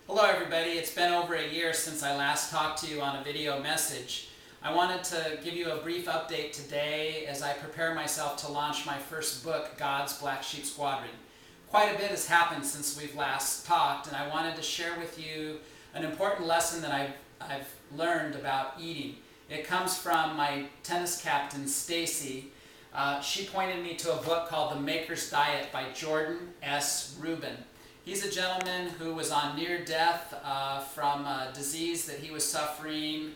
Hello everybody, it's been over a year since I last talked to you on a video message. I wanted to give you a brief update today as I prepare myself to launch my first book, God's Black Sheep Squadron. Quite a bit has happened since we've last talked, and I wanted to share with you an important lesson that I've learned about eating. It comes from my tennis captain, Stacy. She pointed me to a book called The Maker's Diet by Jordan S. Rubin. He's a gentleman who was on near death from a disease that he was suffering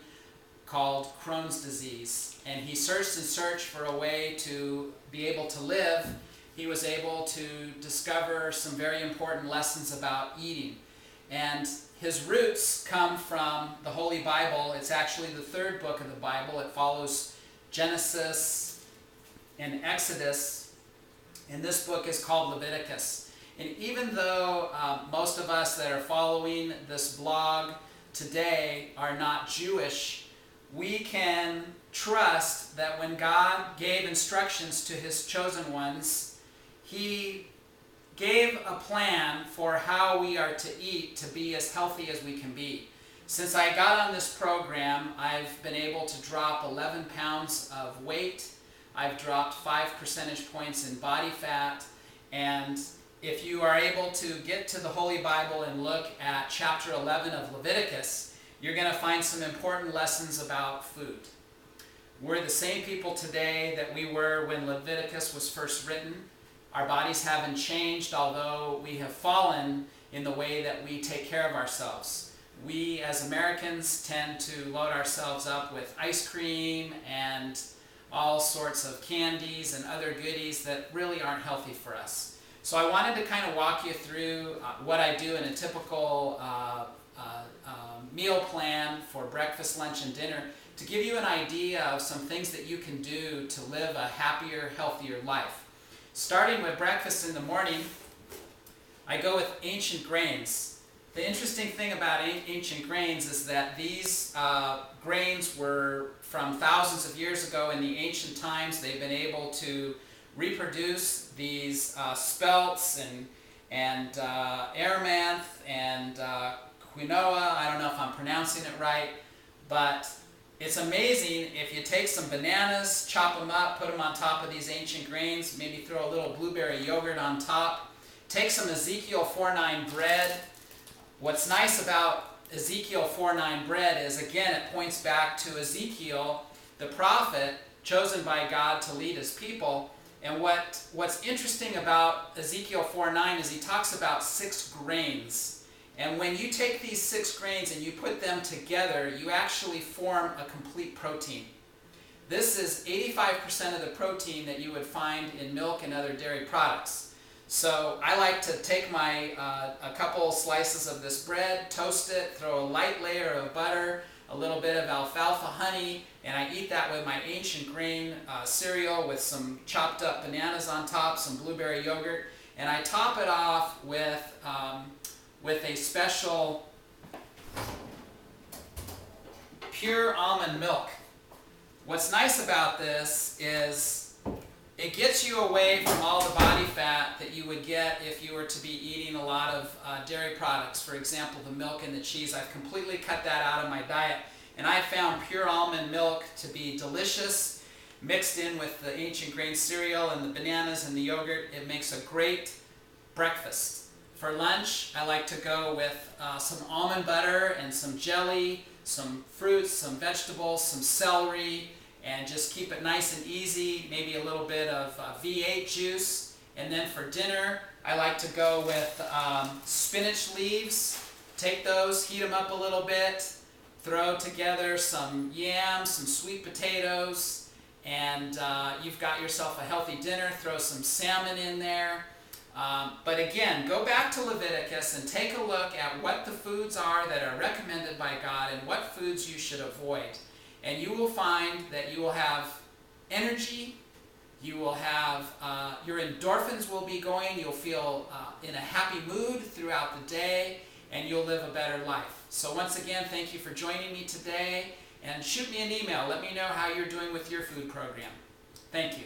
called Crohn's disease. And he searched and searched for a way to be able to live. He was able to discover some very important lessons about eating. And his roots come from the Holy Bible. It's actually the third book of the Bible. It follows Genesis and Exodus. And this book is called Leviticus. And even though most of us that are following this blog today are not Jewish, we can trust that when God gave instructions to His chosen ones, He gave a plan for how we are to eat to be as healthy as we can be. Since I got on this program, I've been able to drop 11 pounds of weight. I've dropped 5 percentage points in body fat, and if you are able to get to the Holy Bible and look at chapter 11 of Leviticus, you're going to find some important lessons about food. We're the same people today that we were when Leviticus was first written. Our bodies haven't changed, although we have fallen in the way that we take care of ourselves. We as Americans tend to load ourselves up with ice cream and all sorts of candies and other goodies that really aren't healthy for us. So I wanted to kind of walk you through what I do in a typical meal plan for breakfast, lunch, and dinner to give you an idea of some things that you can do to live a happier, healthier life. Starting with breakfast in the morning, I go with ancient grains. The interesting thing about ancient grains is that these grains were from thousands of years ago. In the ancient times, they've been able to reproduce these spelts and amaranth and quinoa. I don't know if I'm pronouncing it right, but it's amazing if you take some bananas, chop them up, put them on top of these ancient grains, maybe throw a little blueberry yogurt on top, take some Ezekiel 4:9 bread. What's nice about Ezekiel 4:9 bread is, again, it points back to Ezekiel, the prophet chosen by God to lead His people. And what's interesting about Ezekiel 4:9 is he talks about 6 grains. And when you take these 6 grains and you put them together, you actually form a complete protein. This is 85% of the protein that you would find in milk and other dairy products. So I like to take a couple slices of this bread, toast it, throw a light layer of butter, a little bit of alfalfa honey, and I eat that with my ancient grain cereal with some chopped up bananas on top, some blueberry yogurt, and I top it off with a special pure almond milk. What's nice about this is it gets you away from all the body fat that you would get if you were to be eating a lot of dairy products. For example, the milk and the cheese. I've completely cut that out of my diet. And I found pure almond milk to be delicious, mixed in with the ancient grain cereal and the bananas and the yogurt. It makes a great breakfast. For lunch, I like to go with some almond butter and some jelly, some fruits, some vegetables, some celery, and just keep it nice and easy, maybe a little bit of V8 juice. And then for dinner, I like to go with spinach leaves. Take those, heat them up a little bit, throw together some yams, some sweet potatoes, and you've got yourself a healthy dinner. Throw some salmon in there. But again, go back to Leviticus and take a look at what the foods are that are recommended by God and what foods you should avoid. And you will find that you will have energy, you will have, your endorphins will be going, you'll feel in a happy mood throughout the day, and you'll live a better life. So once again, thank you for joining me today, and shoot me an email. Let me know how you're doing with your food program. Thank you.